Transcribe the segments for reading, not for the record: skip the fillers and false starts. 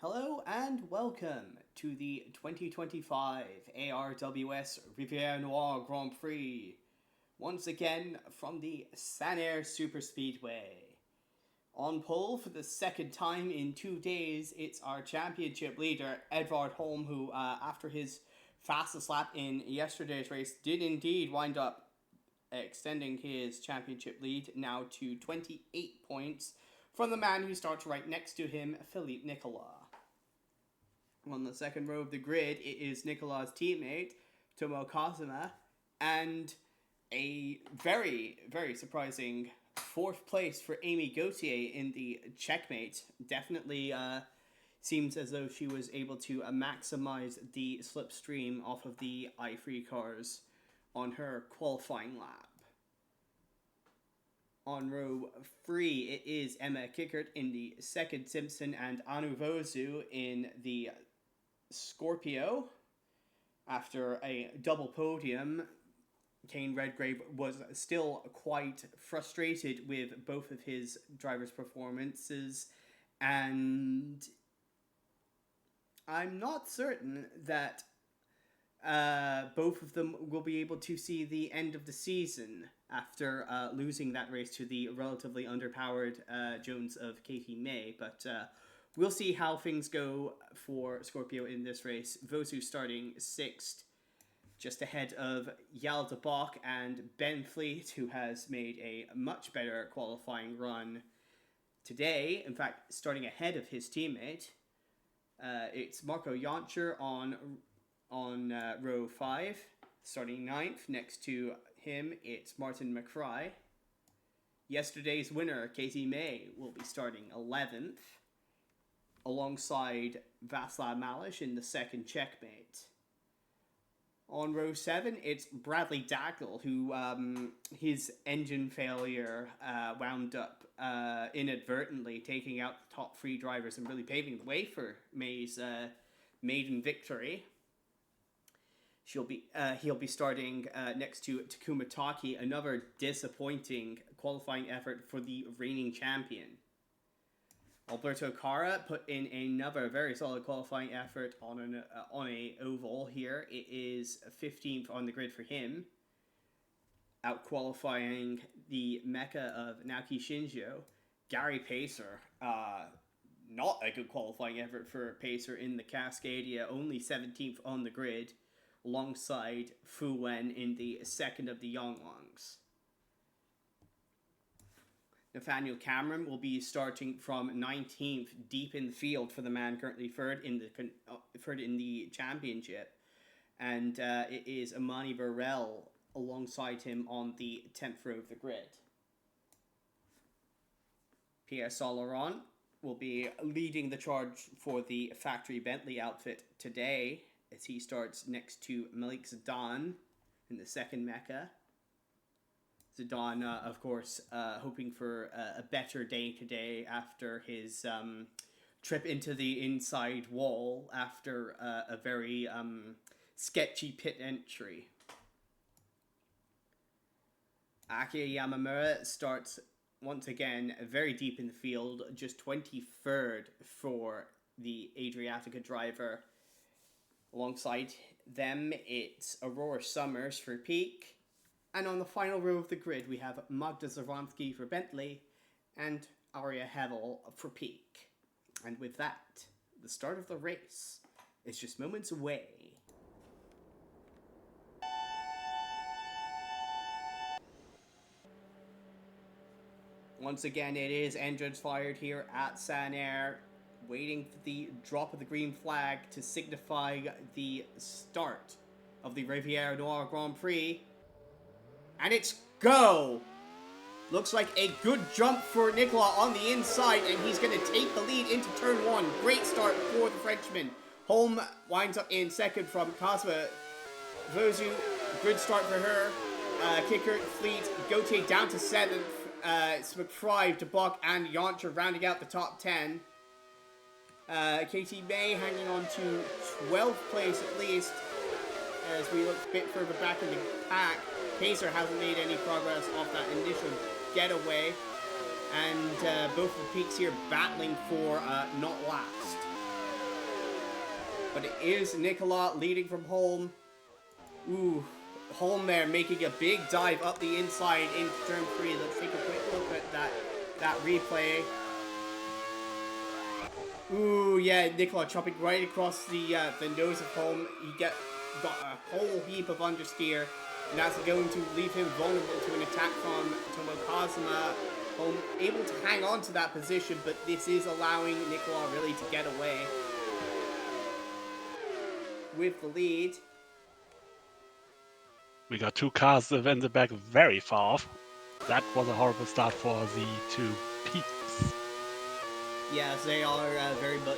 Hello and welcome to the 2025 ARWS Rivière Noire Grand Prix. Once again from the Sanair Superspeedway. On pole for the second time in 2 days, it's our championship leader, Edvard Holm, who after his fastest lap in yesterday's race did indeed wind up extending his championship lead now to 28 points from the man who starts right next to him, Phillippe Nicolas. On the second row of the grid, it is Nicolas' teammate, Tomo Kazuma, and a very, very surprising fourth place for Aimée Gauthier in the checkmate. Definitely seems as though she was able to maximize the slipstream off of the i3 cars on her qualifying lap. On row 3, it is Emma Kickert in the second Simpson and Anu Vozu in the Scorpio. After a double podium, Kane Redgrave was still quite frustrated with both of his drivers' performances, and I'm not certain that both of them will be able to see the end of the season after losing that race to the relatively underpowered Jones of Katie May, but we'll see how things go for Scorpio in this race. Vosu starting 6th, just ahead of Yaël de Bock and Ben Fleet, who has made a much better qualifying run today. In fact, starting ahead of his teammate. It's Marco Jantscher on row 5, starting 9th. Next to him, it's Martin McFry. Yesterday's winner, Katie May, will be starting 11th, alongside Václav Malish in the second checkmate. On row 7, it's Bradley Dackel, who his engine failure wound up inadvertently taking out the top 3 drivers and really paving the way for May's maiden victory. He'll be starting next to Takuma Taki, another disappointing qualifying effort for the reigning champion. Alberto Cara put in another very solid qualifying effort on a oval here. It is 15th on the grid for him, out qualifying the Mecca of Naoki Shinjo. Gary Pacer, not a good qualifying effort for Pacer in the Cascadia, only 17th on the grid, alongside Fu Wen in the second of the Yonglongs. Nathaniel Cameron will be starting from 19th, deep in the field for the man currently third in the championship, and it is Amani Burrell alongside him on the 10th row of the grid. Pierre Saint-Laurent will be leading the charge for the factory Bentley outfit today, as he starts next to Malik Zidane in the second Mecca. Zidane, of course, hoping for a better day today after his trip into the inside wall after a very sketchy pit entry. Aki Yamamura starts once again very deep in the field, just 23rd for the Adriatica driver. Alongside them, it's Aurora Summers for Peak. And on the final row of the grid, we have Magda Zavransky for Bentley and Aria Hevel for Peak. And with that, the start of the race is just moments away. Once again, it is engines fired here at Sanair, waiting for the drop of the green flag to signify the start of the Rivière Noire Grand Prix. And it's go! Looks like a good jump for Nicolas on the inside, and he's going to take the lead into turn 1. Great start for the Frenchman. Holm winds up in second from Kazuma. Vozu, good start for her. Kickert, Fleet, Gauthier down to 7th. It's McFry, De Bock, and Jantscher rounding out the top 10. Katie May hanging on to 12th place at least, as we look a bit further back in the pack. Pacer hasn't made any progress off that initial getaway, and both of the peaks here battling for not last. but it is Nicolas leading from Holm. Ooh, Holm there making a big dive up the inside into turn 3. Let's take a quick look at that replay. Ooh, yeah, Nicolas chopping right across the nose of Holm. He got a whole heap of understeer, and that's going to leave him vulnerable to an attack from Tomokazuma. Holm able to hang on to that position, but this is allowing Nicolas really to get away with the lead. We got 2 cars in the back very far off. That was a horrible start for the 2 peaks. Yes, they are very much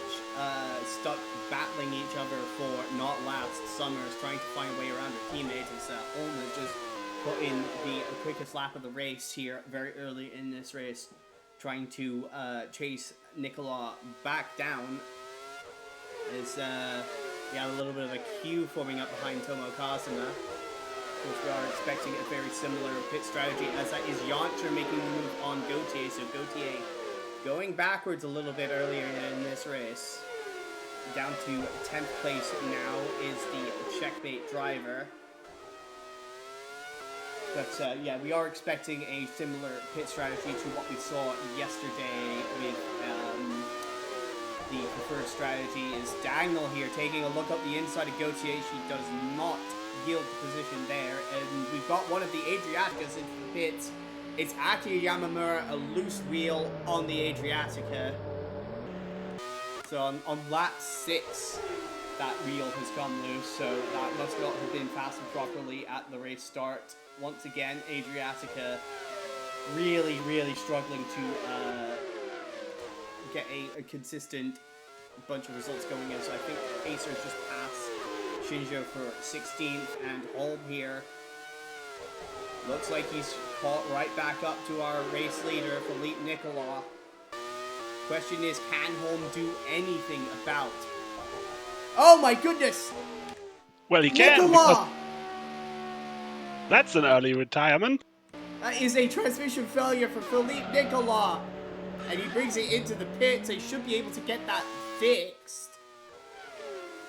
stuck battling each other for not last summers, trying to find a way around their teammates. As Holm has just put in the quickest lap of the race here very early in this race, trying to chase Nicolas back down. As we have a little bit of a queue forming up behind Tomokazuma. Of course, we are expecting a very similar pit strategy, as that is Yauncher making the move on Gauthier. So Gauthier going backwards a little bit earlier in this race. Down to 10th place now is the checkmate driver. But yeah, we are expecting a similar pit strategy to what we saw yesterday with the preferred strategy. Is Daniel here taking a look up the inside of Gauthier. She does not yield the position there. And we've got one of the Adriaticas into the pits. It's Aki Yamamura, a loose wheel on the Adriatica. So on lap 6, that wheel has come loose, so that must not have been fastened properly at the race start. Once again, Adriatica really, really struggling to get a consistent bunch of results going in. So I think Pacers just passed Shinjo for 16th, and Holm here looks like he's caught right back up to our race leader, Phillippe Nicolas. Question is, can Holm do anything about? Oh my goodness! Well, he can. Nicolas! That's an early retirement. That is a transmission failure for Phillippe Nicolas. And he brings it into the pit, so he should be able to get that fixed.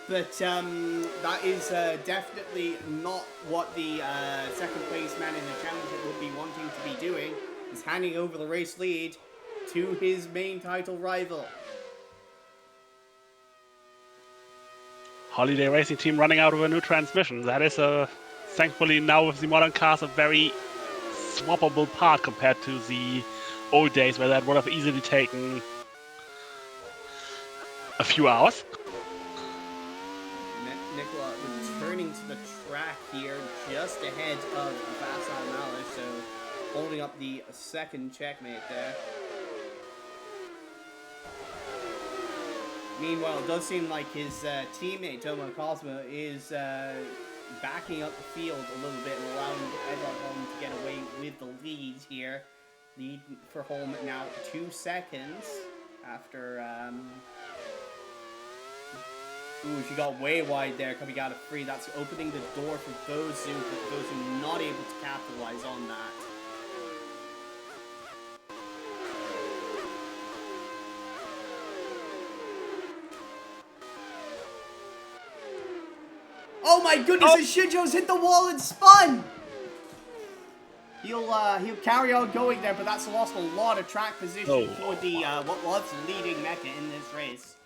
But that is definitely not what the second place man in the championship would be wanting to be doing. He's handing over the race lead to his main title rival. Holiday Racing Team running out of a new transmission. That is thankfully now with the modern cars a very swappable part compared to the old days where that would have easily taken a few hours. Nicolas returning to the track here just ahead of Sanair, so holding up the second checkmate there. Meanwhile, it does seem like his teammate Tomokazuma is backing up the field a little bit and allowing Edvard Holm to get away with the lead here. Lead for Holm now 2 seconds after... Ooh, she got way wide there coming out of free. That's opening the door for Bozu, but Bozu not able to capitalize on that. Oh my goodness, and Shinjo's hit the wall and spun! He'll carry on going there, but that's lost a lot of track position for the what was leading mecha in this race.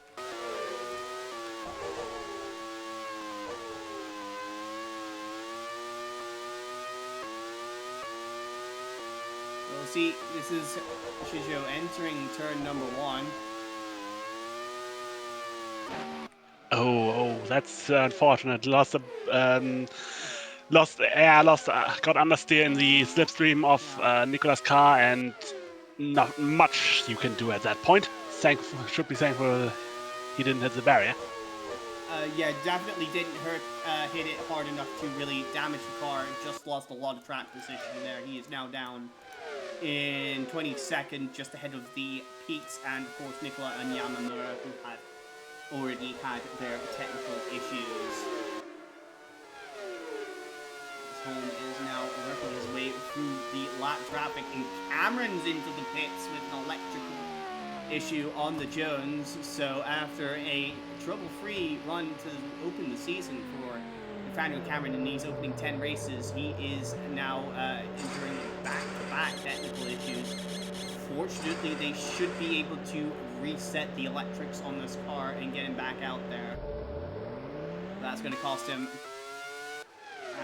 We'll see, this is Shinjo entering turn number 1. Oh, that's unfortunate. Got understeer in the slipstream of Nicolas' car, and not much you can do at that point. Should be thankful he didn't hit the barrier. Yeah, definitely didn't hit it hard enough to really damage the car. Just lost a lot of track position there. He is now down in 22nd, just ahead of the Peaks and, of course, Nicolas and Yamamura, who had already had their technical issues. Holm is now working his way through the lap traffic, and Cameron's into the pits with an electrical issue on the Jones. So after a trouble-free run to open the season for Nathaniel Cameron in these opening 10 races, he is now enduring back-to-back technical issues. Fortunately, they should be able to reset the electrics on this car and get him back out there. That's going to cost him,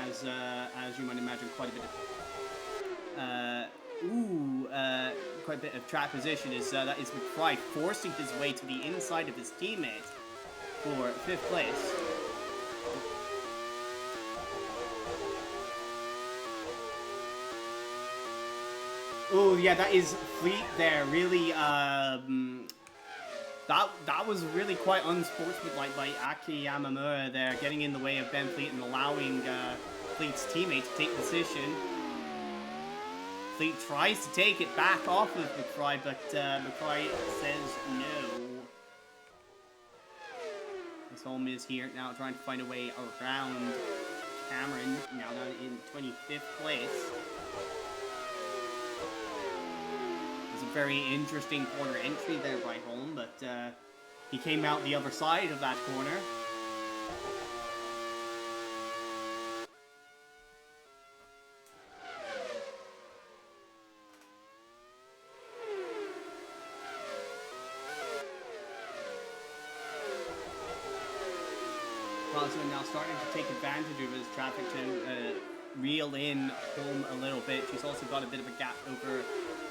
as you might imagine, quite a bit of quite a bit of track position. That is McFry forcing his way to the inside of his teammate for 5th place. Oh yeah, that is Fleet there. Really, that was really quite unsportsmanlike by Aki Yamamura there, getting in the way of Ben Fleet and allowing Fleet's teammate to take position. Fleet tries to take it back off of McFry, but McFry says no. As Holm is here now trying to find a way around Cameron, now down in 25th place. Very interesting corner entry there by Holm, but he came out the other side of that corner. Cosmo now starting to take advantage of his traffic to reel in Holm a little bit. She's also got a bit of a gap over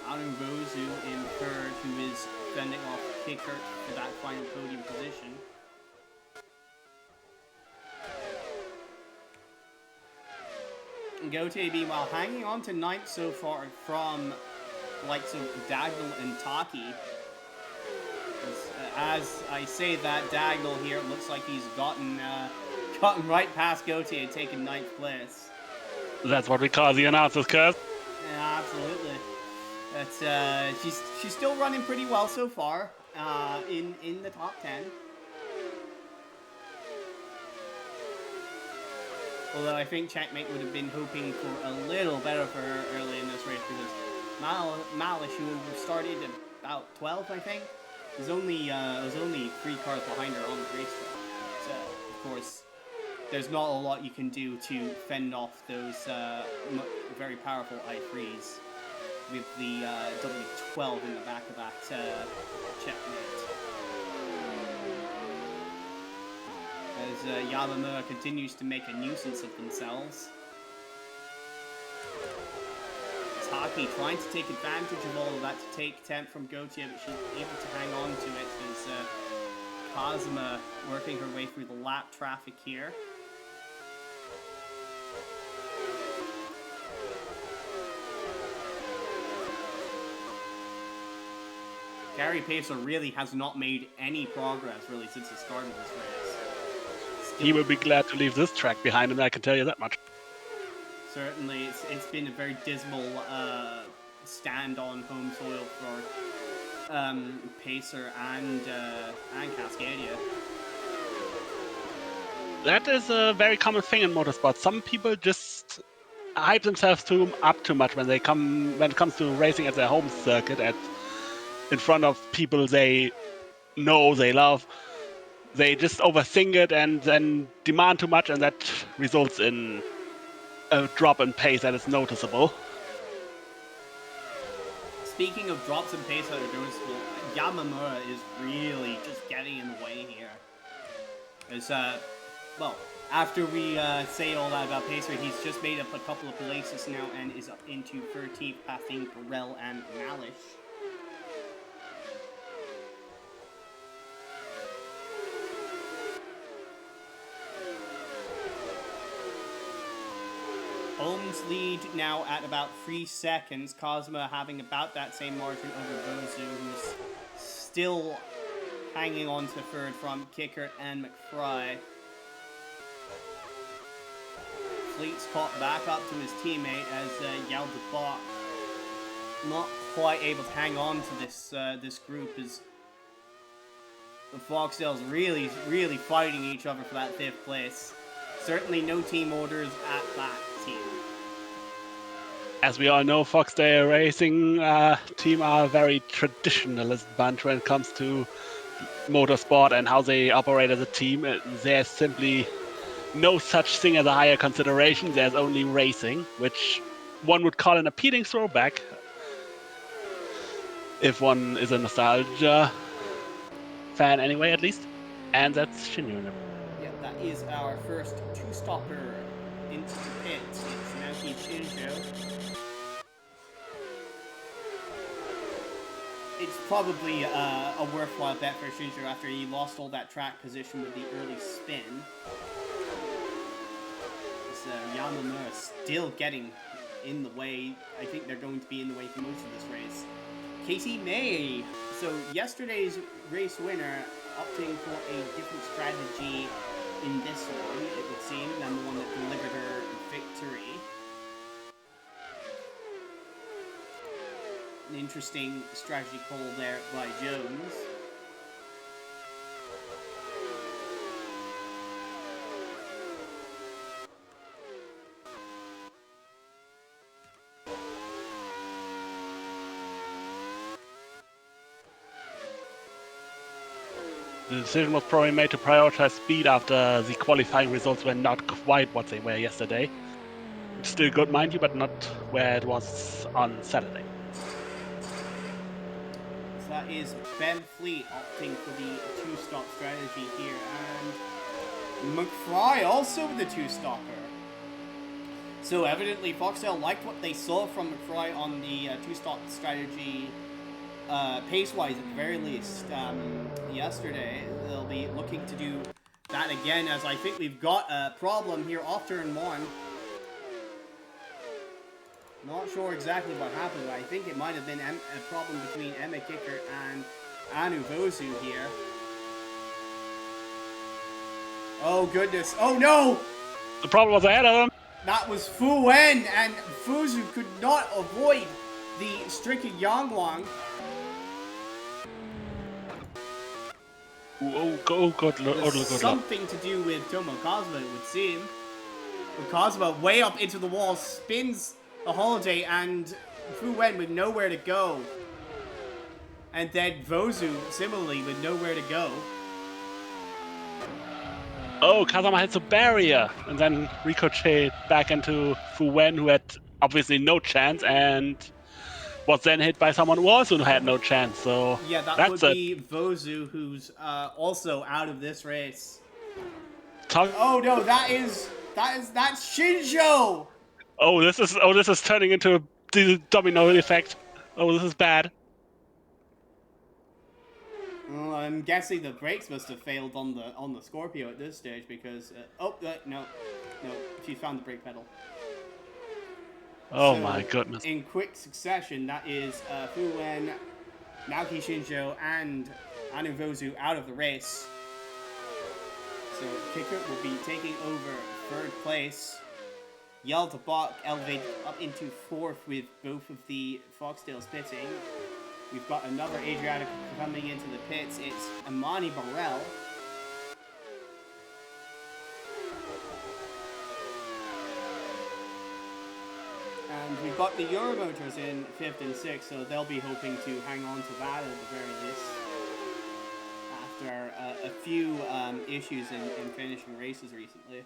ARWS in 3rd, who is fending off Kicker for that final podium position. Gauthier, meanwhile, hanging on to 9th so far from the likes of Dagnall and Taki. As I say that, Dagnall here looks like he's gotten right past Gauthier, taking 9th place. That's what we call the announcer's curse. Yeah, absolutely. But she's still running pretty well so far in the top 10. Although I think Checkmate would have been hoping for a little better for her early in this race, because Malish, who started about 12th, I think, was only 3 cars behind her on the racetrack. So of course, there's not a lot you can do to fend off those very powerful I3s with the W12 in the back of that Checkmate. As Yamamura continues to make a nuisance of themselves. Taki trying to take advantage of all of that to take 10th from Gauthier, but she's able to hang on to it as Kazuma working her way through the lap traffic here. Gary Pacer really has not made any progress really since the start of this race. He will be glad to leave this track behind him, I can tell you that much. Certainly, it's been a very dismal stand on home soil for Pacer and Cascadia. That is a very common thing in motorsport. Some people just hype themselves up too much when it comes to racing at their home circuit, in front of people they know, they love. They just overthink it and then demand too much, and that results in a drop in pace that is noticeable. Speaking of drops in pace that are noticeable, Yamamura is really just getting in the way here. As, well, after we say all that about Pacer, he's just made up a couple of places now and is up into 13th, passing Burrell and Malish. Holm's lead now at about 3 seconds. Cosma having about that same margin over Bozu, who's still hanging on to third from Kickert and McFry. Fleet's caught back up to his teammate as Yaël de Bock not quite able to hang on to this group as the Foxtails really fighting each other for that 5th place. Certainly no team orders at that team. As we all know, Foxdale Racing team are a very traditionalist bunch when it comes to motorsport and how they operate as a team. There's simply no such thing as a higher consideration. There's only racing, which one would call an appealing throwback if one is a nostalgia fan anyway, at least. And that's Shinju. Yeah, that is our first two-stopper into the pit. It's Naoki Shinjo. It's probably a worthwhile bet for Shinjo after he lost all that track position with the early spin. Yamamura still getting in the way. I think they're going to be in the way for most of this race. Katie May. So yesterday's race winner opting for a different strategy in this one, it would seem, than the one that delivered her victory. An interesting strategy call there by Jones. The decision was probably made to prioritize speed after the qualifying results were not quite what they were yesterday. It's still good, mind you, but not where it was on Saturday. So that is Ben Fleet opting for the two-stop strategy here, and McFry also with the two-stopper. So evidently Foxdale liked what they saw from McFry on the two-stop strategy. Pace-wise, at the very least, yesterday. They'll be looking to do that again, as I think we've got a problem here off turn one. Not sure exactly what happened, but I think it might have been a problem between Emma Kicker and Anu Vozu here. Oh goodness, oh no! The problem was ahead of them. That was Fu Wen, and Vozu could not avoid the stricken Yangwang. Oh, God. Something to do with Tomo Cosmo, it would seem. But Cosmo way up into the wall spins a holiday, and Fu Wen with nowhere to go. And then Vozu, similarly, with nowhere to go. Oh, Kazama hits a barrier, and then ricocheted back into Fu Wen, who had obviously no chance, and was then hit by someone who also had no chance. So yeah, that would be Vozu, who's also out of this race. Oh no, that's Shinjo. Oh, this is turning into a domino effect. Oh, this is bad. Well, I'm guessing the brakes must have failed on the Scorpio at this stage because no, she found the brake pedal. Oh so, my goodness! In quick succession, that is Fu Wen, Naoki Shinjo, and Anu Vozu out of the race. So Kicker will be taking over third place. Yaël de Bock elevated up into fourth with both of the Foxtails pitting. We've got another Adriatic coming into the pits. It's Amani Burrell. And we've got the Euromotors in 5th and 6th, so they'll be hoping to hang on to that at the very least. After a few issues in finishing races recently.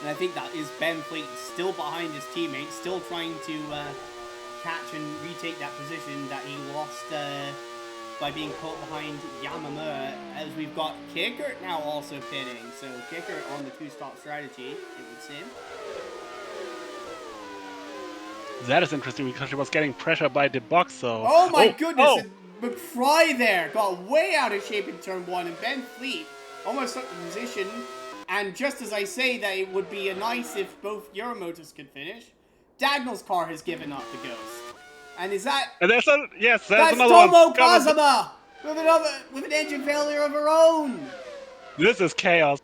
And I think that is Ben Fleet still behind his teammates, still trying to catch and retake that position that he lost by being caught behind Yamamura, as we've got Kicker now also pitting. So Kicker on the two-stop strategy, it would seem. That is interesting because she was getting pressure by De Bock, so... Oh my goodness! Oh. McFry there got way out of shape in turn one, and Ben Fleet almost took the position. And just as I say that it would be nice if both Euromotors could finish, Dagnall's car has given up the ghost. And is that... And there's that's another Tomo one. Kazama with an engine failure of her own. This is chaos.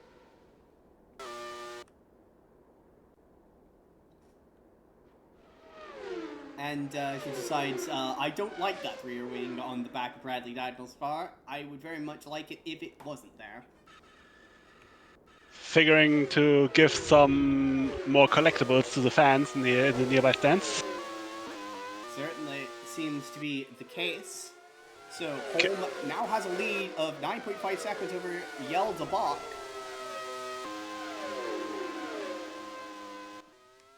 and she decides, I don't like that rear wing on the back of Bradley Dagnall's car. I would very much like it if it wasn't there. Figuring to give some more collectibles to the fans in the nearby stands. Certainly seems to be the case. So Holm now has a lead of 9.5 seconds over Yaël de Bock.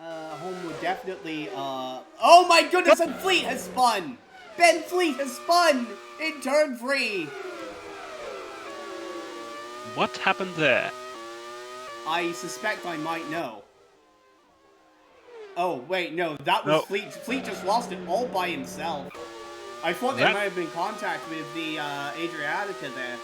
Holm would definitely, oh my goodness, and Fleet has spun! Ben Fleet has spun in turn 3! What happened there? I suspect I might know. Oh, wait, no, that was Fleet. Fleet just lost it all by himself. I thought there might have been contact with the Adriatica there.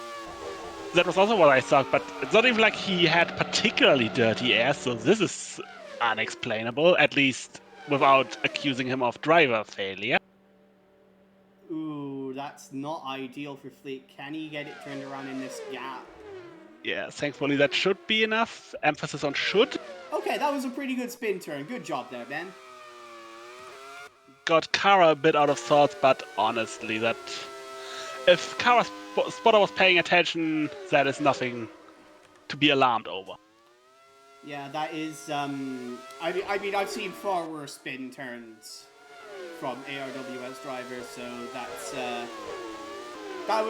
That was also what I thought, but it's not even like he had particularly dirty air, so this is unexplainable, at least without accusing him of driver failure. Ooh, that's not ideal for Fleet. Can he get it turned around in this gap? Yeah, thankfully that should be enough. Emphasis on should. Okay, that was a pretty good spin turn. Good job there, Ben. Got Cara a bit out of sorts, but honestly, that if Cara's spotter was paying attention, that is nothing to be alarmed over. Yeah, that is, I mean, I've seen far worse spin turns from ARWS drivers, so that's, that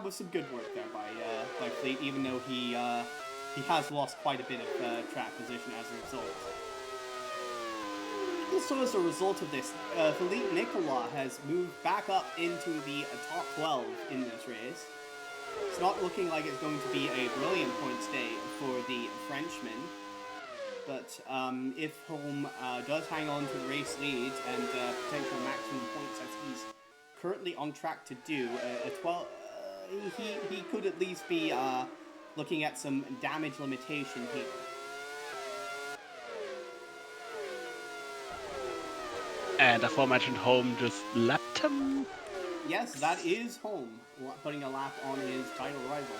was some good work there by Fleet, even though he has lost quite a bit of track position as a result. Also, as a result of this, Phillippe Nicolas has moved back up into the top 12 in this race. It's not looking like it's going to be a brilliant points day for the Frenchman, but if Holm does hang on to the race lead and potential maximum points as he's currently on track to do, he could at least be looking at some damage limitation here. And aforementioned Holm just lapped him. Yes, that is Holm putting a lap on his title rival.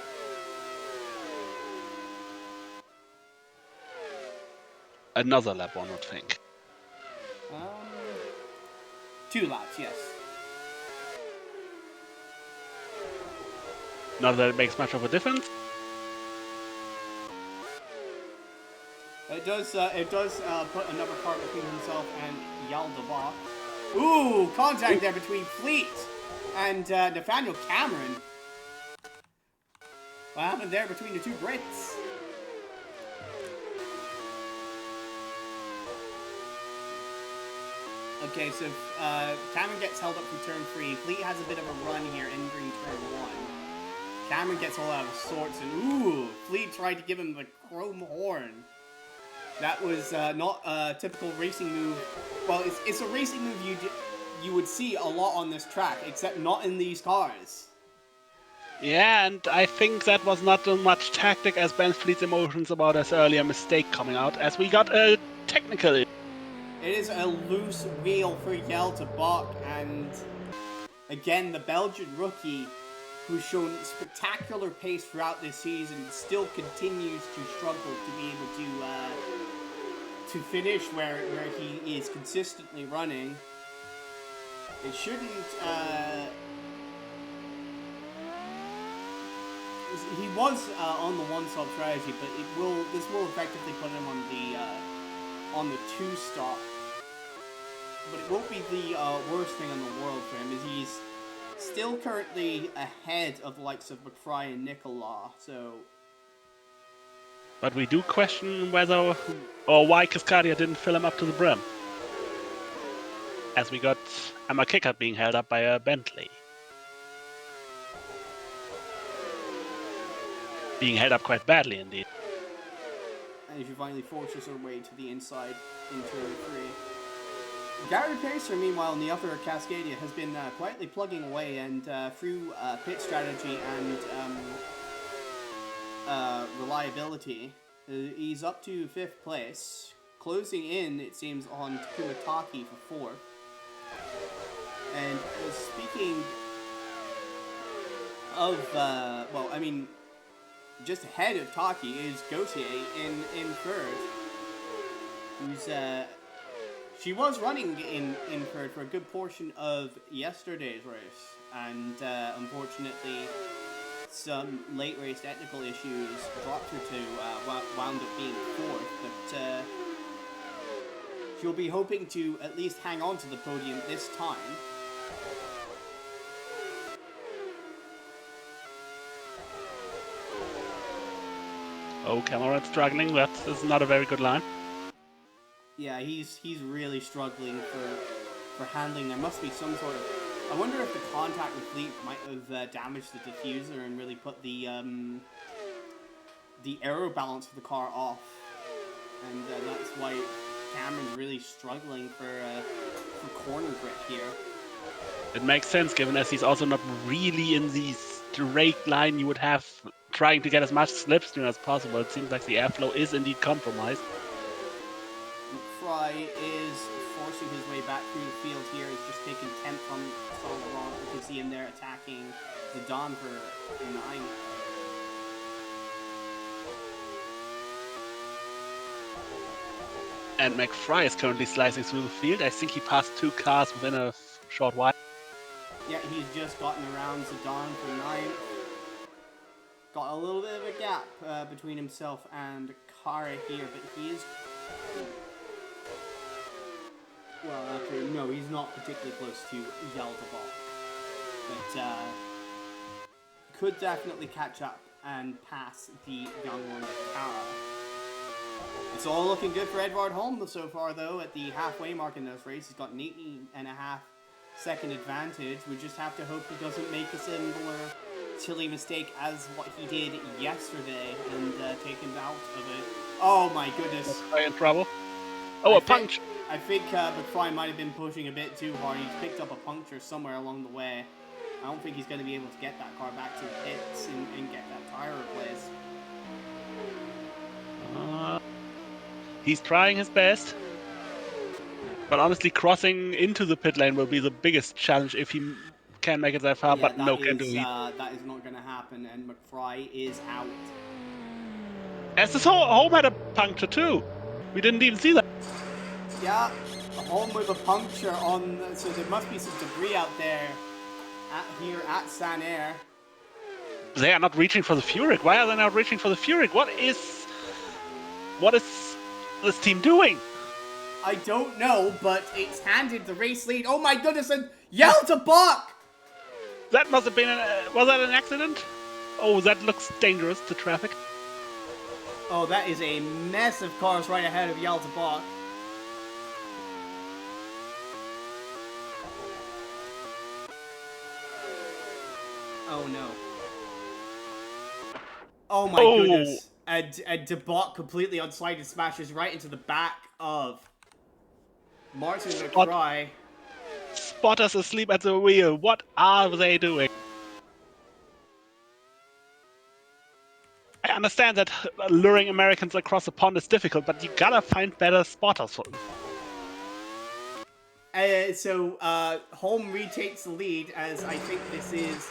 Another lap, one would think. 2 laps, yes. Not that it makes much of a difference. It does put another car between himself and Yaël de Bock. Ooh, contact there between Fleet and Nathaniel Cameron. What happened there between the two Brits? Okay, so Cameron gets held up from turn 3. Fleet has a bit of a run here entering turn 1. Cameron gets all out of sorts, and ooh, Fleet tried to give him the chrome horn. That was not a typical racing move. Well, it's a racing move you would see a lot on this track, except not in these cars. Yeah, and I think that was not so much tactic as Ben Fleet's emotions about his earlier mistake coming out, as we got a technical. It is a loose wheel for Yaël de Bock, and again, the Belgian rookie, who's shown spectacular pace throughout this season, still continues to struggle to be able to finish where he is consistently running. It shouldn't. He was on the one-stop strategy, but this will effectively put him on the 2-stop. But it won't be the worst thing in the world for him, as he's still currently ahead of the likes of McFry and Nicolas, so... But we do question whether or why Cascadia didn't fill him up to the brim. As we got Emma Kickert being held up by a Bentley. Being held up quite badly indeed. And she finally forces her way to the inside in turn 3. Gary Pacer, meanwhile, in the upper Cascadia, has been quietly plugging away, and through pit strategy and reliability, he's up to 5th place. Closing in, it seems, on Takuma Taki for 4th. And speaking of, well, I mean, just ahead of Taki is Gauthier in 3rd, who's She was running in for a good portion of yesterday's race, and unfortunately, some late race technical issues dropped her to wound up being fourth, but she'll be hoping to at least hang on to the podium this time. Oh, Cameron's struggling. That is not a very good line. Yeah, he's really struggling for handling. There must be some sort of... I wonder if the contact with Phillippe might have damaged the diffuser and really put the aero balance of the car off. And that's why Cameron's really struggling for corner grip here. It makes sense, given as he's also not really in the straight line you would have trying to get as much slipstream as possible. It seems like the airflow is indeed compromised. Fry is forcing his way back through the field here. He's just taking 10th from Solomon. You can see him there attacking the Don for 9. And McFry is currently slicing through the field. I think he passed 2 cars within a short while. Yeah, he's just gotten around Zidane for 9. Got a little bit of a gap between himself and Cara here, but he is... Well, actually, no, he's not particularly close to Yaël de Bock. But could definitely catch up and pass the young one, Cara. It's all looking good for Edvard Holm so far, though. At the halfway mark in this race, he's got an 18.5-second advantage. We just have to hope he doesn't make a similar silly mistake as what he did yesterday and take him out of it. Oh my goodness. In trouble. Oh, a puncture. I think McFly might have been pushing a bit too hard. He's picked up a puncture somewhere along the way. I don't think he's going to be able to get that car back to the pits and get that tire replaced. He's trying his best. But honestly, crossing into the pit lane will be the biggest challenge if he can make it that far, but no can do. That is not going to happen, and McFly is out. As this Holm had a puncture too. We didn't even see that. Yeah, Holm with a puncture on, so there must be some debris out there here at Sanair. They are not reaching for the Furyk. Why are they not reaching for the Furyk? What is this team doing? I don't know, but it's handed the race lead. Oh my goodness, and Yaël de Bock! That must have been was that an accident? Oh, that looks dangerous to traffic. Oh, that is a mess of cars right ahead of Yaël de Bock. Oh no. Oh my goodness. A de Bock completely unslided smashes right into the back of Martin McFry. Spotters asleep at the wheel. What are they doing? I understand that luring Americans across the pond is difficult, but you gotta find better spotters for them. Holm retakes the lead as I think this is...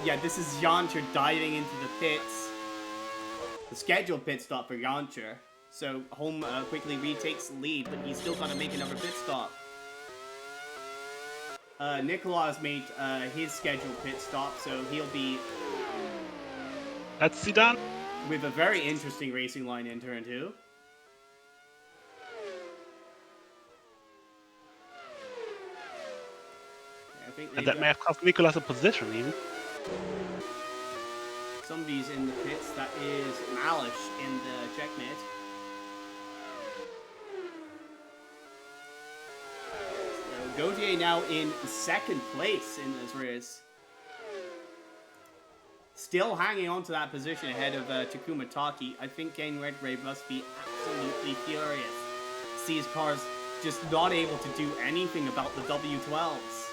Yeah, this is Jancher diving into the pits. The scheduled pit stop for Jancher. So Holm quickly retakes the lead, but he's still got to make another pit stop. Nicolas made his scheduled pit stop, so he'll be... That's Zidane. With a very interesting racing line in turn 2. And that may have cost Nicolas a position, even. Somebody's in the pits. That is Malish in the checkmate. So Gauthier now in 2nd place in this race. Still hanging on to that position ahead of Takuma Taki. I think Kane Redgrave must be absolutely furious to see his cars just not able to do anything about the W12s.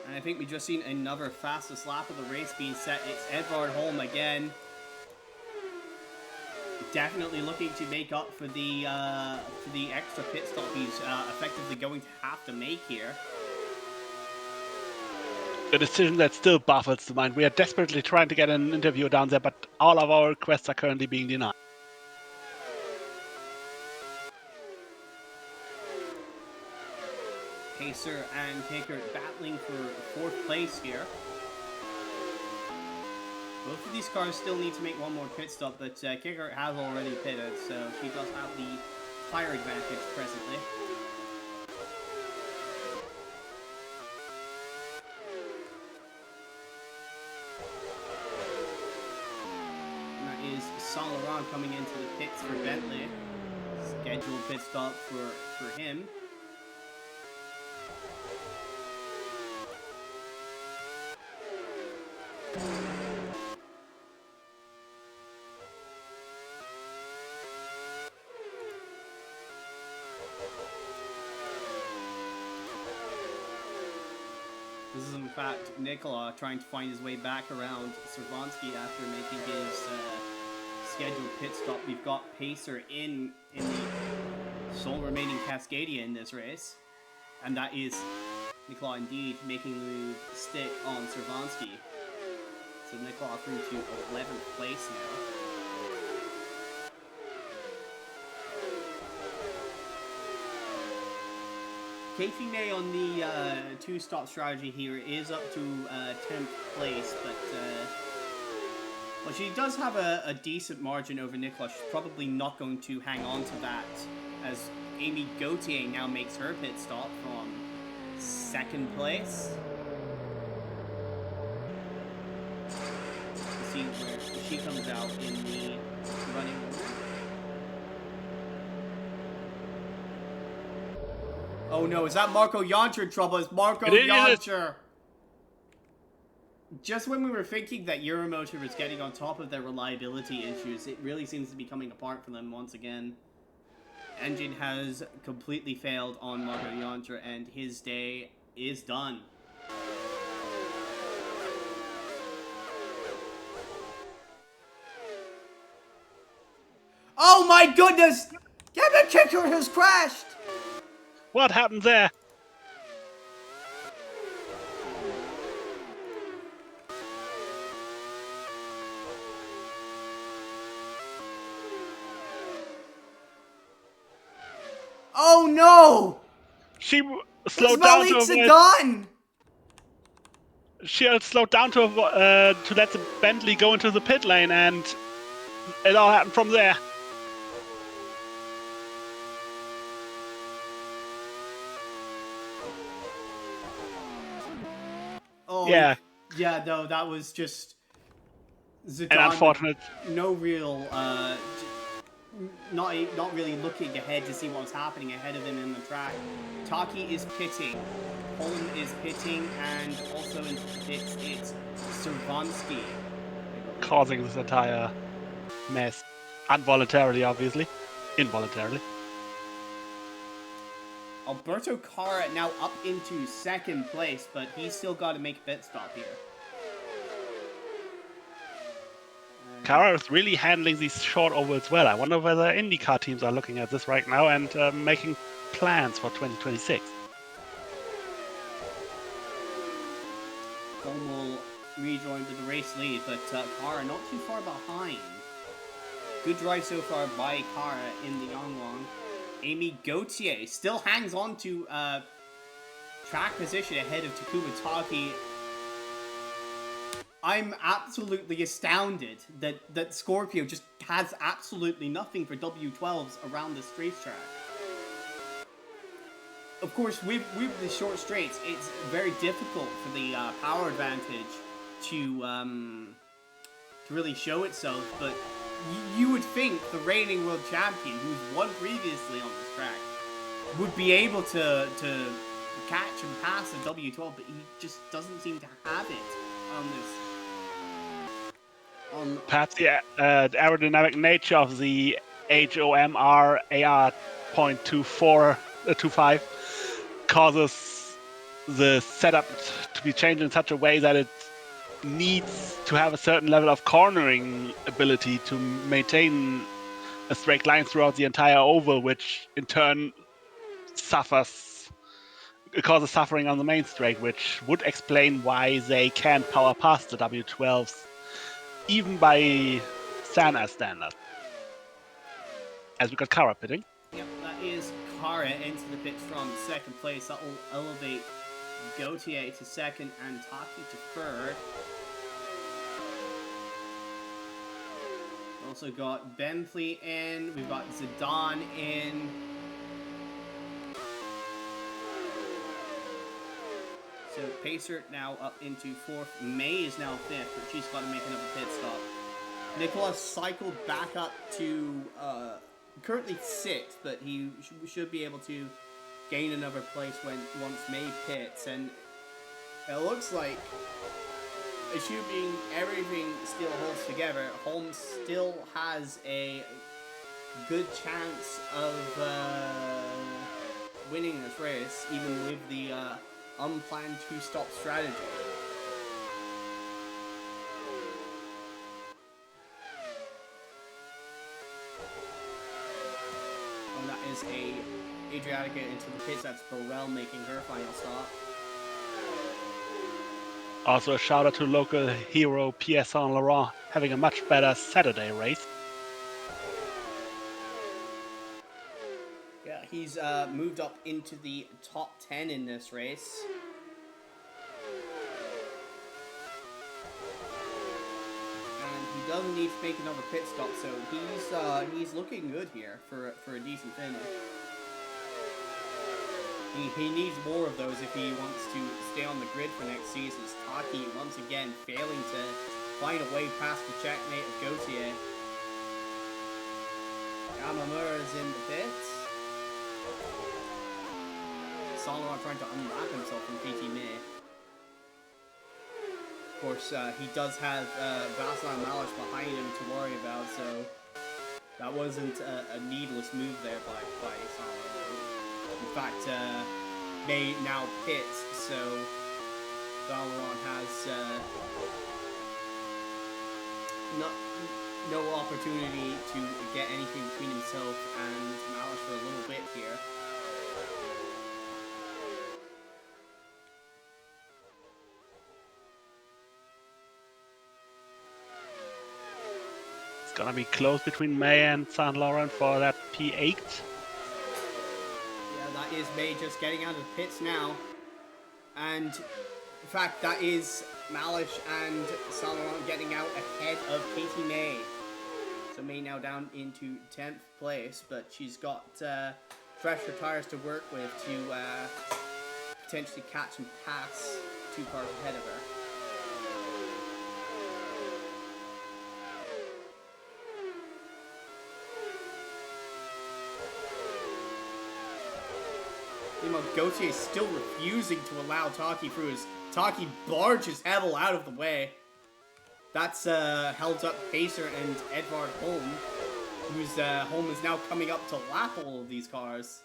I think we just seen another fastest lap of the race being set. It's Edvard Holm again. definitely looking to make up for the extra pit stop he's effectively going to have to make here. A decision that still baffles the mind. We are desperately trying to get an interview down there, but all of our requests are currently being denied. Pacer and Kickert battling for 4th place here. Both of these cars still need to make one more pit stop, but Kickert has already pitted, so she does have the tire advantage presently. And that is Sanair coming into the pits for Bentley. Scheduled pit stop for him. This is in fact Nicolas trying to find his way back around Servansky after making his scheduled pit stop. We've got Pacer in the sole remaining Cascadia in this race. And that is Nicolas indeed making the move stick on Servansky. So Nicolas through to 11th place now. Kfine on the 2-stop strategy here is up to 10th place, but well, she does have a decent margin over Nicolas. She's probably not going to hang on to that, as Aimée Gauthier now makes her pit stop from 2nd place. Let's see where she comes out in the running order. Oh no, is that Marco Jancher in trouble? It's Marco Jancher! Just when we were thinking that Euromotor was getting on top of their reliability issues, it really seems to be coming apart for them once again. Engine has completely failed on Marco Jancher, and his day is done. Oh my goodness! Kevin Kicker has crashed! What happened there? Oh no! She slowed down to gun! She slowed down to let the Bentley go into the pit lane, and it all happened from there. Oh yeah, no, that was just Zidane. An unfortunate. No real, not really looking ahead to see what was happening ahead of him in the track. Taki is pitting, Holm is pitting, and also in the pits it's Servansky causing this entire mess, involuntarily, obviously, involuntarily. Alberto Cara now up into 2nd place, but he's still got to make a pit stop here. Cara is really handling these short ovals well. I wonder whether IndyCar teams are looking at this right now and making plans for 2026. Holm will rejoin to the race lead, but Cara not too far behind. Good drive so far by Cara in the Yangwang. Aimée Gauthier still hangs on to track position ahead of Takuma Taki. I'm absolutely astounded that Scorpio just has absolutely nothing for W12s around this racetrack. Of course, with the short straights, it's very difficult for the power advantage to really show itself, but you would think the reigning world champion, who's won previously on this track, would be able to catch and pass the W12, but he just doesn't seem to have it on this. Perhaps the aerodynamic nature of the HOMR AR.25 causes the setup to be changed in such a way that it needs to have a certain level of cornering ability to maintain a straight line throughout the entire oval, which in turn causes suffering on the main straight, which would explain why they can't power past the W12s, even by Sanair standard. As we got Cara pitting. Yep, that is Cara into the pits from second place. That will elevate Gauthier to second and Taki to third. We also got Bentley in. We've got Zidane in. So Pacer now up into fourth. May is now fifth, but she's got to make another pit stop. Nicolas cycled back up to currently sixth, but he should be able to gain another place once May pits. And it looks like, assuming everything still holds together, Holm still has a good chance of winning this race, even with the unplanned two-stop strategy. And that is Adriatica into the pits. That's Burrell making her final stop. Also a shout out to local hero Pierre Saint Laurent having a much better Saturday race. Yeah, he's moved up into the top 10 in this race. And he doesn't need to make another pit stop, so he's looking good here for a decent finish. He needs more of those if he wants to stay on the grid for next season. Taki once again failing to find a way past the checkmate of Gauthier. Yamamura is in the pits. Sanair trying to unwrap himself from PT May. Of course, he does have Vassal and Malish behind him to worry about, so that wasn't a needless move there by Sanair. In fact, May now pits, so Valorant has no opportunity to get anything between himself and Malish for a little bit here. It's gonna be close between May and Saint Laurent for that P8. That is May just getting out of the pits now. And in fact, that is Malish and Salomon getting out ahead of Katie May. So May now down into 10th place, but she's got fresher tires to work with to potentially catch and pass 2 cars ahead of her. Gauthier is still refusing to allow Taki through as Taki barges Hevel out of the way. That's held up Pacer and Edvard Holm, whose Holm is now coming up to lap all of these cars.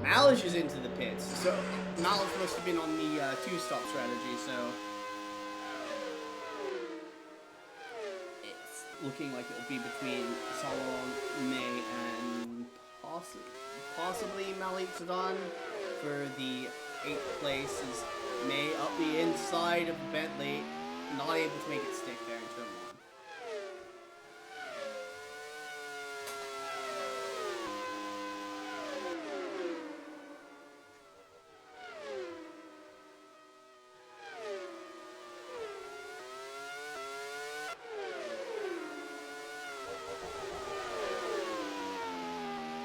Malish is into the pits, so Malish must have been on the 2-stop strategy, so it's looking like it'll be between Salon, May, and possibly Malik Zidane for the 8th place. Is May up the inside of Bentley, not able to make it stick there in turn 1.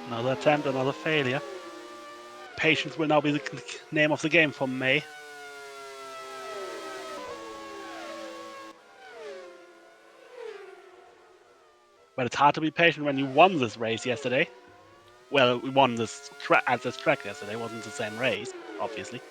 Another attempt, another failure. Patience will now be the name of the game for May. But it's hard to be patient when you won this race yesterday. Well, we won this at this track yesterday. It wasn't the same race, obviously.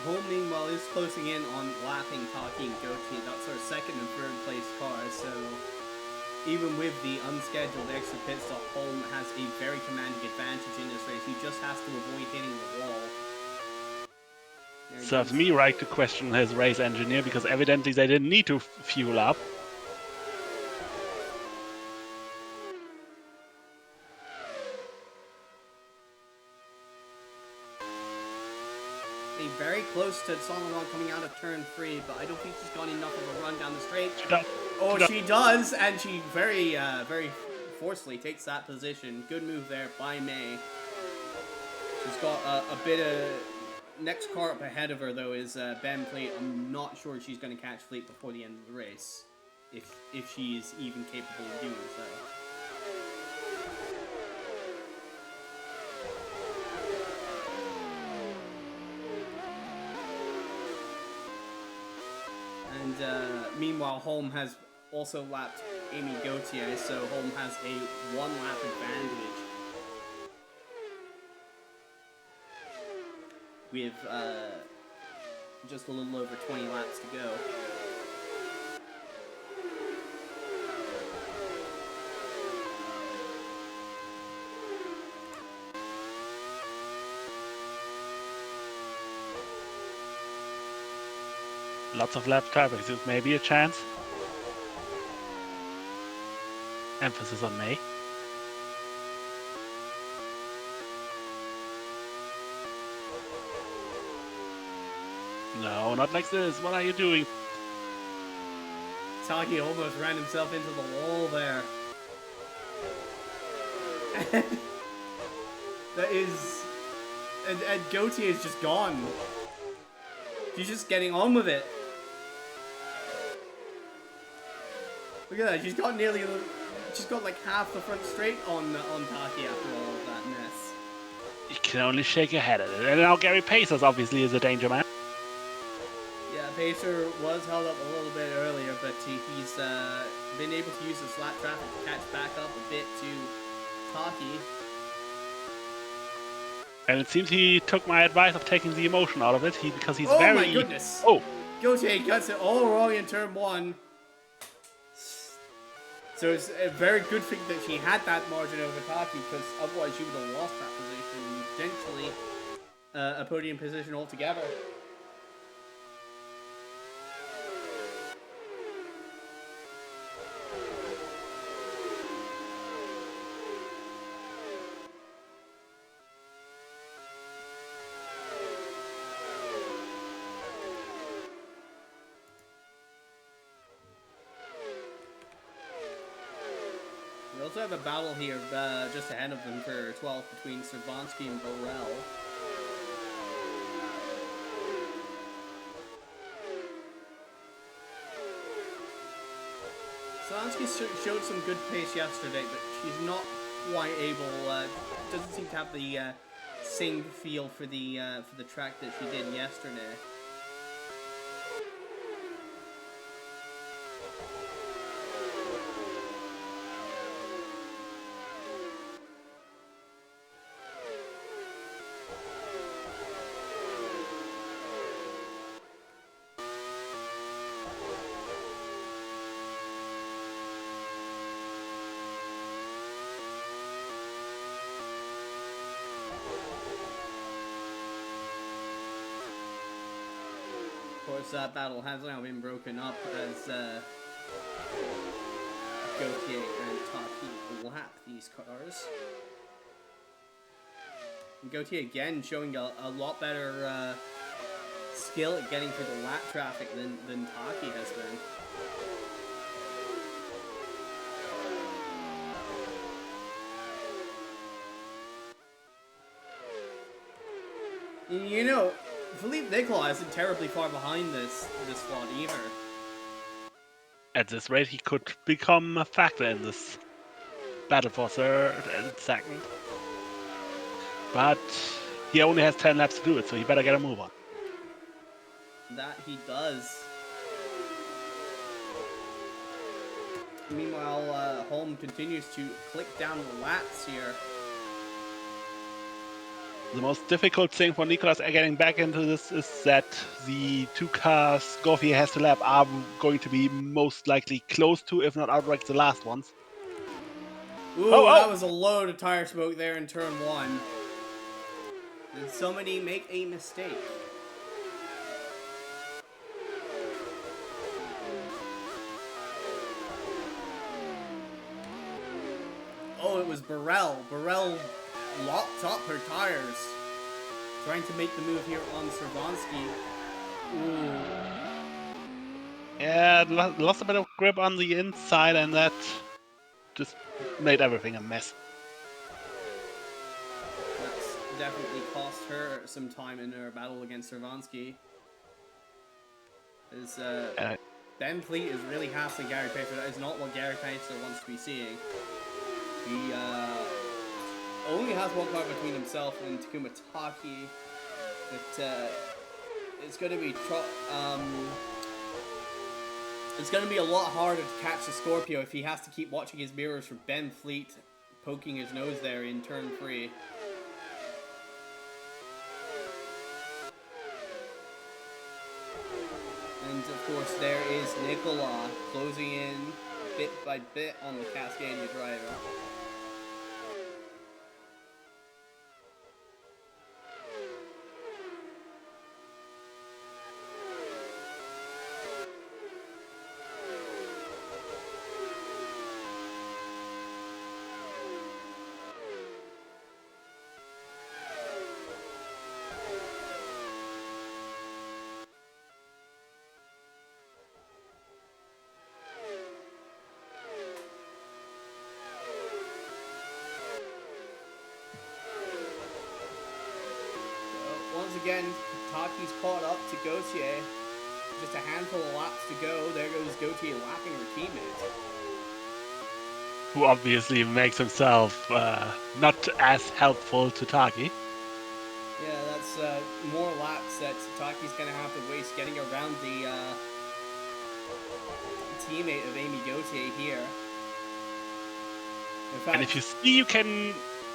Holm, meanwhile, is closing in on lapping Taki and Gauthier. That's our 2nd and 3rd place cars, so even with the unscheduled extra pit stop, Holm has a very commanding advantage in this race. He just has to avoid hitting the wall. Serves me right to question his race engineer, because evidently they didn't need to fuel up. Very close to Sanair coming out of turn 3, but I don't think she's got enough of a run down the straight. She does, and she very forcefully takes that position. Good move there by May. She's got a bit of... Next car up ahead of her, though, is Ben Fleet. I'm not sure she's going to catch Fleet before the end of the race, if she's even capable of doing so. And meanwhile, Holm has also lapped Aimée Gauthier, so Holm has a 1-lap advantage. With just a little over 20 laps to go. Lots of lap traffic, so maybe a chance. Emphasis on May. No, not like this. What are you doing? Taki almost ran himself into the wall there. That is... And Gauthier is just gone. She's just getting on with it. Look at that, she's got nearly... She's got like half the front straight on Taki after all of that mess. You can only shake your head at it. And now Gary Pacers obviously is a danger man. Yeah, Pacer was held up a little bit earlier, but he's been able to use the flat traffic to catch back up a bit to Taki. And it seems he took my advice of taking the emotion out of it, because he's very... Oh my goodness! Oh! Gauthier gets it all wrong in turn 1. So it's a very good thing that she had that margin over Taki, because otherwise she would have lost that position and potentially a podium position altogether. We also have a battle here just ahead of them for 12th between Servansky and Borel. Servansky showed some good pace yesterday, but she's not quite able, doesn't seem to have the same feel for the track that she did yesterday. Of course, that battle has now been broken up as Gauthier and Taki lap these cars. And Gauthier again showing a lot better skill at getting through the lap traffic than Taki has been. You know, Phillippe Nicolas isn't terribly far behind this squad either. At this rate, he could become a factor in this battle for third and second. But he only has 10 laps to do it, so he better get a move on. That he does. Meanwhile, Holm continues to click down the laps here. The most difficult thing for Nicolas getting back into this is that the 2 cars Gauthier has to lap are going to be most likely close to, if not outright, the last ones. Ooh, that was a load of tire smoke there in turn 1. Did somebody make a mistake? Oh, it was Burrell. Burrell locked up her tires. Trying to make the move here on Servansky. Ooh. Yeah, lost a bit of grip on the inside, and that just made everything a mess. That's definitely cost her some time in her battle against Servansky. Ben Fleet is really hassling Gary Pacer. That is not what Gary Pacer wants to be seeing. He only has one car between himself and Takuma Taki. But it's going to be it's going to be a lot harder to catch the Scorpio if he has to keep watching his mirrors for Ben Fleet poking his nose there in turn 3. And of course there is Nicolas closing in bit by bit on the Cascadia driver. Once again, Taki's caught up to Gauthier. Just a handful of laps to go. There goes Gauthier lapping her teammate. Who obviously makes himself not as helpful to Taki. Yeah, that's more laps that Taki's going to have to waste getting around the teammate of Aimée Gauthier here. In fact, And if you see,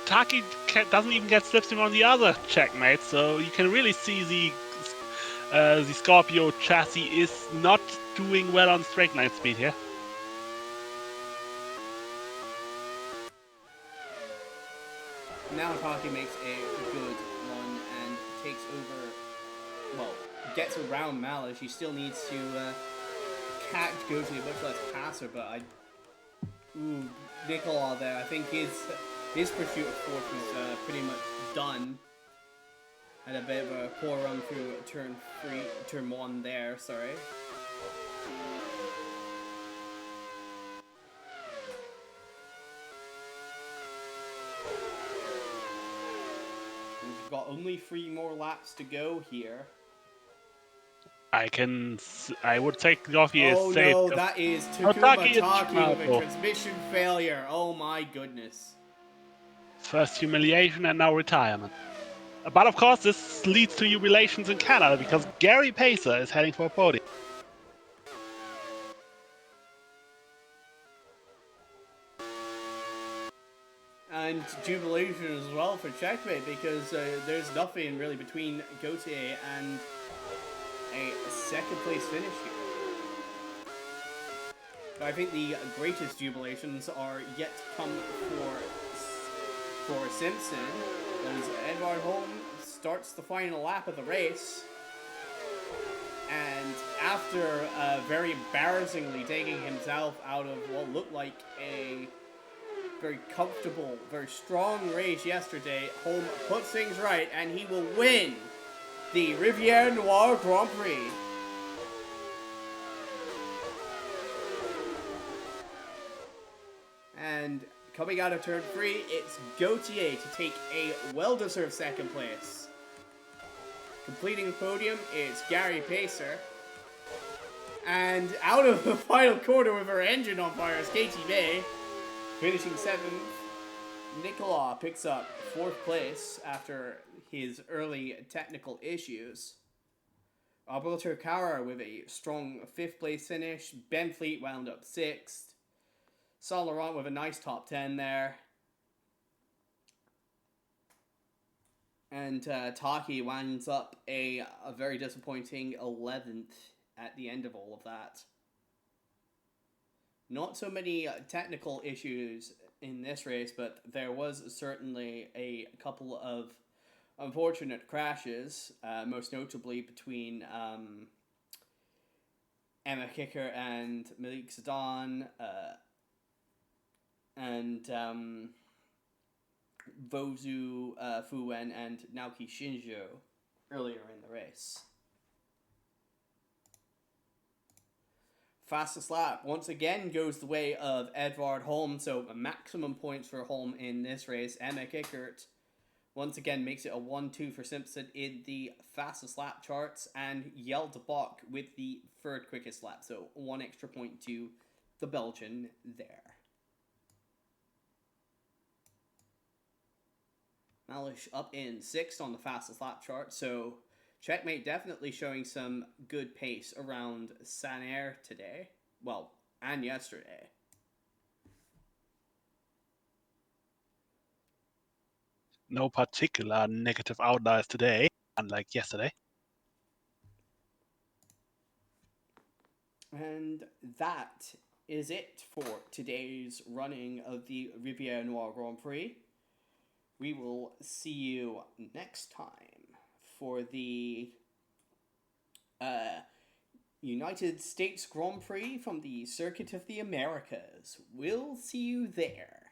Taki doesn't even get slipstream on the other checkmate, so you can really see the Scorpio chassis is not doing well on straight line speed here. Now Taki makes a good run and takes over, well, gets around Malice. She still needs to catch Gauthier, much less pass her, but ooh, Nicolas there. I think his pursuit of fourth was pretty much done. Had a bit of a poor run through turn 1 there, sorry. We've got only 3 more laps to go here. I would take Gauthier Oh safe. no, that is Takuma Taki with a transmission failure. Oh my goodness. First humiliation and now retirement. But of course, this leads to jubilations in Canada because Gary Pacer is heading for a podium. And jubilation as well for checkmate because there's nothing really between Gauthier and a second place finish here. But I think the greatest jubilations are yet to come for Simpson, as Edvard Holm starts the final lap of the race, and after very embarrassingly taking himself out of what looked like a very comfortable, very strong race yesterday, Holm puts things right, and he will win the Rivière Noire Grand Prix. And coming out of turn 3, it's Gauthier to take a well-deserved second place. Completing the podium is Gary Pacer. And out of the final corner with her engine on fire is Katie May. Finishing 7th, Nicolas picks up 4th place after his early technical issues. Alberto Cara with a strong 5th place finish. Ben Fleet wound up 6th. Saint Laurent with a nice top 10 there. And Taki winds up a very disappointing 11th at the end of all of that. Not so many technical issues in this race, but there was certainly a couple of unfortunate crashes, most notably between Emma Kicker and Malik Zidane, and Vozu Fuwen and Naoki Shinjo earlier in the race. Fastest lap once again goes the way of Edvard Holm, so maximum points for Holm in this race. Emma Kickert once again makes it a 1-2 for Simpson in the fastest lap charts, and Yaël de Bock with the third quickest lap, so 1 extra point to the Belgian there. Malish up in 6th on the fastest lap chart, so Checkmate definitely showing some good pace around Sanair today. Well, and yesterday. No particular negative outliers today, unlike yesterday. And that is it for today's running of the Rivière Noire Grand Prix. We will see you next time for the United States Grand Prix from the Circuit of the Americas. We'll see you there.